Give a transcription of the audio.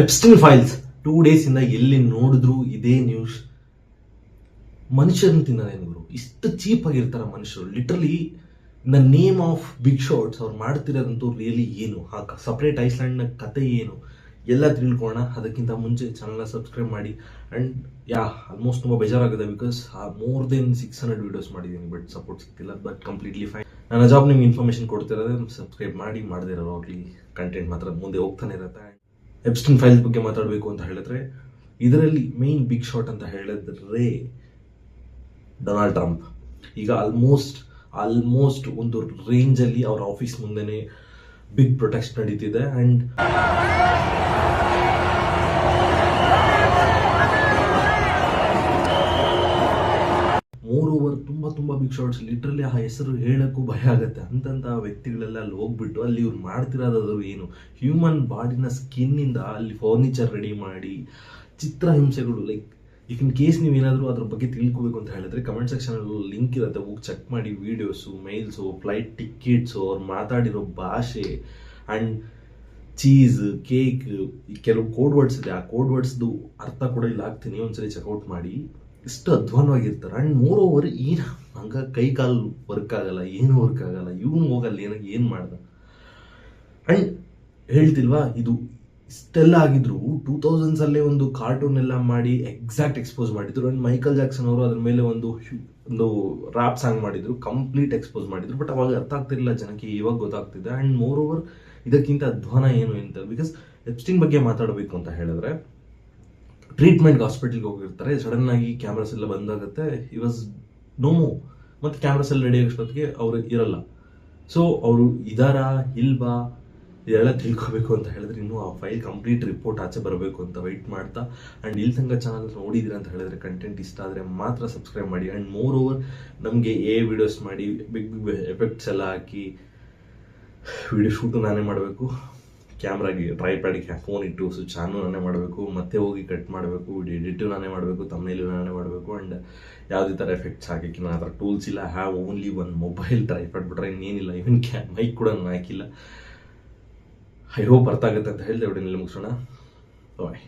ಎಪ್ಸ್ಟೈನ್ files 2 days ಇಂದ ಎಲ್ಲಿ ನೋಡಿದ್ರು ಇದೇ ನ್ಯೂಸ್. ಮನುಷ್ಯರನ್ನ ತಿನ್ನೋದೇನು ಗುರು, ಇಷ್ಟು ಚೀಪ್ ಆಗಿರ್ತಾರ ಮನುಷ್ಯರು. Literally the name of big shots ಅವ್ರು ಮಾಡ್ತಿರೋದಂತೂ ರಿಯಲಿ ಏನು, ಸಪ್ರೇಟ್ ಐಸ್ಲ್ಯಾಂಡ್ನ ಕತೆ ಏನು ಎಲ್ಲ ತಿಳ್ಕೊಳ್ಳೋಣ. ಅದಕ್ಕಿಂತ ಮುಂಚೆ ಚಾನಲ್ನ ಸಬ್ಸ್ಕ್ರೈಬ್ ಮಾಡಿ. ಆ್ಯಂಡ್ ಆಲ್ಮೋಸ್ಟ್ ತುಂಬ ಬೇಜಾರಾಗಿದೆ, ಬಿಕಾಸ್ ಮೋರ್ ದೆನ್ 600 ವೀಡಿಯೋಸ್ ಮಾಡಿದ್ದೀನಿ, ಬಟ್ ಸಪೋರ್ಟ್ ಸಿಗ್ತಿಲ್ಲ. But completely fine. ನನ್ನ ಜಾಬ್ ನಿಮ್ಗೆ ಇನ್ಫಾರ್ಮೇಷನ್ ಕೊಡ್ತಿರೋದೇ, ಸಬ್ಸ್ಕ್ರೈಬ್ ಮಾಡದೇ ಇರೋ ಹೋಗ್ಲಿ, ಕಂಟೆಂಟ್ ಮಾತ್ರ ಮುಂದೆ ಹೋಗ್ತಾನೆ ಇರುತ್ತೆ. ಎಪ್ಸ್ಟೈನ್ ಫೈಲ್ಸ್ ಬಗ್ಗೆ ಮಾತಾಡಬೇಕು ಅಂತ ಹೇಳಿದ್ರೆ, ಇದರಲ್ಲಿ ಮೇನ್ ಬಿಗ್ ಶಾಟ್ ಅಂತ ಹೇಳಿದ್ರೆ ಡೊನಾಲ್ಡ್ ಟ್ರಂಪ್. ಈಗ ಆಲ್ಮೋಸ್ಟ್ ಒಂದು ರೇಂಜಲ್ಲಿ ಅವ್ರ ಆಫೀಸ್ ಮುಂದೆನೆ ಬಿಗ್ ಪ್ರೊಟೆಸ್ಟ್ ನಡೀತಿದೆ. ಆ್ಯಂಡ್ ಮೋರ್ ಓವರ್ ತುಂಬ ಬಿಗ್ ಶಾಟ್ಸ್. ಲಿಟ್ರಲಿ ಆ ಹೆಸರು ಹೇಳಕ್ಕೂ ಭಯ ಆಗುತ್ತೆ. ಅಂತಂಥ ವ್ಯಕ್ತಿಗಳೆಲ್ಲ ಅಲ್ಲಿ ಹೋಗ್ಬಿಟ್ಟು ಅಲ್ಲಿ ಇವ್ರು ಮಾಡ್ತಿರೋದಾದ್ರು ಏನು, ಹ್ಯೂಮನ್ ಬಾಡಿನ ಸ್ಕಿನ್ನಿಂದ ಅಲ್ಲಿ ಫರ್ನಿಚರ್ ರೆಡಿ ಮಾಡಿ ಚಿತ್ರಹಿಂಸೆಗಳು. ಲೈಕ್ ಇಫ್ ಇನ್ ಕೇಸ್ ನೀವೇನಾದರೂ ಅದ್ರ ಬಗ್ಗೆ ತಿಳ್ಕೋಬೇಕು ಅಂತ ಹೇಳಿದ್ರೆ ಕಮೆಂಟ್ ಸೆಕ್ಷನಲ್ಲಿ ಲಿಂಕ್ ಇರುತ್ತೆ, ಹೋಗಿ ಚೆಕ್ ಮಾಡಿ. ವೀಡಿಯೋಸು, ಮೇಲ್ಸು, ಫ್ಲೈಟ್ ಟಿಕೆಟ್ಸು, ಅವ್ರು ಮಾತಾಡಿರೋ ಭಾಷೆ ಆ್ಯಂಡ್ ಚೀಸ್, ಕೇಕ್, ಕೆಲವು ಕೋಡ್ ವರ್ಡ್ಸ್ ಇದೆ. ಆ ಕೋಡ್ ವರ್ಡ್ಸ್ದು ಅರ್ಥ ಕೂಡ ಇಲ್ಲಿ ಹಾಕ್ತೀನಿ, ಒಂದ್ಸರಿ ಚೆಕ್ಔಟ್ ಮಾಡಿ. ಇಷ್ಟು ಅಧ್ವಾನವಾಗಿರ್ತಾರೆ. ಆ್ಯಂಡ್ ಮೋರ್ ಓವರ್ ಏನು ಹಂಗೆ ಕೈ ಕಾಲು ವರ್ಕ್ ಆಗಲ್ಲ, ಏನು ವರ್ಕ್ ಆಗಲ್ಲ, ಇವನು ಹೋಗಲ್ಲ ಏನು ಮಾಡ್ದ. ಆ್ಯಂಡ್ ಹೇಳ್ತಿಲ್ವಾ, ಇದು ಇಷ್ಟೆಲ್ಲ ಆಗಿದ್ರು 2000s ಒಂದು ಕಾರ್ಟೂನ್ ಎಲ್ಲ ಮಾಡಿ ಎಕ್ಸಾಕ್ಟ್ ಎಕ್ಸ್ಪೋಸ್ ಮಾಡಿದ್ರು. ಆ್ಯಂಡ್ ಮೈಕಲ್ ಜಾಕ್ಸನ್ ಅವರು ಅದ್ರ ಮೇಲೆ ಒಂದು ರ್ಯಾಪ್ ಸಾಂಗ್ ಮಾಡಿದ್ರು, ಕಂಪ್ಲೀಟ್ ಎಕ್ಸ್ಪೋಸ್ ಮಾಡಿದ್ರು. ಬಟ್ ಅವಾಗ ಅರ್ಥ ಆಗ್ತಿರಲಿಲ್ಲ ಜನಕ್ಕೆ, ಇವಾಗ ಗೊತ್ತಾಗ್ತಿದೆ. ಆ್ಯಂಡ್ ಮೋರ್ ಓವರ್ ಇದಕ್ಕಿಂತ ಅಧ್ವಾನ ಏನು ಅಂತ, ಬಿಕಾಸ್ ಎಪ್ಸ್ಟೈನ್ ಬಗ್ಗೆ ಮಾತಾಡಬೇಕು ಅಂತ ಹೇಳಿದ್ರೆ, ಟ್ರೀಟ್ಮೆಂಟ್ಗೆ ಹಾಸ್ಪಿಟಲ್ಗೆ ಹೋಗಿರ್ತಾರೆ, ಸಡನ್ ಆಗಿ ಕ್ಯಾಮ್ರಾಸ್ ಎಲ್ಲ ಬಂದಾಗುತ್ತೆ. ಈ ವಾಸ್ ನೋಮೋ, ಮತ್ತು ಕ್ಯಾಮ್ರಾಸ್ ಎಲ್ಲ ರೆಡಿ ಆಗೋಷ್ಟೊತ್ತಿಗೆ ಅವರು ಇರಲ್ಲ. ಸೊ ಅವರು ಇದಾರಾ ಇಲ್ವಾ ಇದೆಲ್ಲ ತಿಳ್ಕೊಬೇಕು ಅಂತ ಹೇಳಿದ್ರೆ, ಇನ್ನೂ ಆ ಫೈಲ್ ಕಂಪ್ಲೀಟ್ ರಿಪೋರ್ಟ್ ಆಚೆ ಬರಬೇಕು ಅಂತ ವೆಯ್ಟ್ ಮಾಡ್ತಾ. ಆ್ಯಂಡ್ ಇಲ್ಲಿ ತನಕ ಚಾನಲ್ ನೋಡಿದ್ದೀರಾ ಅಂತ ಹೇಳಿದ್ರೆ, ಕಂಟೆಂಟ್ ಇಷ್ಟ ಆದರೆ ಮಾತ್ರ ಸಬ್ಸ್ಕ್ರೈಬ್ ಮಾಡಿ. ಆ್ಯಂಡ್ ಮೋರ್ ಓವರ್ ನಮಗೆ ವಿಡಿಯೋಸ್ ಮಾಡಿ ಬಿಗ್ ಎಫೆಕ್ಟ್ಸ್ ಎಲ್ಲ ಹಾಕಿ ವಿಡಿಯೋ ಶೂಟು ನಾನೇ ಮಾಡಬೇಕು, ಕ್ಯಾಮ್ರಾಗೆ ಟ್ರೈಪ್ಯಾಡಿಗೆ ಫೋನ್ ಇಟ್ಟು ಸ್ವಿಚ್ಚಾನು ನಾನೇ ಮಾಡಬೇಕು, ಮತ್ತೆ ಹೋಗಿ ಕಟ್ ಮಾಡಬೇಕು, ವಿಡಿಯೋ ಎಡಿಟು ನಾನೇ ಮಾಡಬೇಕು, ತಮ್ಮನೇಲೂ ನಾನೇ ಮಾಡಬೇಕು. ಆ್ಯಂಡ್ ಯಾವುದೇ ಥರ ಎಫೆಕ್ಟ್ಸ್ ಹಾಕಕ್ಕೆ ನಾನು ಆ ಥರ ಟೂಲ್ಸ್ ಇಲ್ಲ. Have only one mobile tripod ಬಿಟ್ರೆ ಇನ್ನೇನಿಲ್ಲ. ಇವನ್ ಮೈಕ್ ಕೂಡ ನಾನು ಹಾಕಿಲ್ಲ. ಐ ಹೋಪ್ ಅರ್ಥ ಆಗುತ್ತೆ ಅಂತ ಹೇಳಿದೆ. ವಿಡಿಯೋನಲ್ಲಿ ಮುಗಿಸೋಣ. ಬಾಯ್.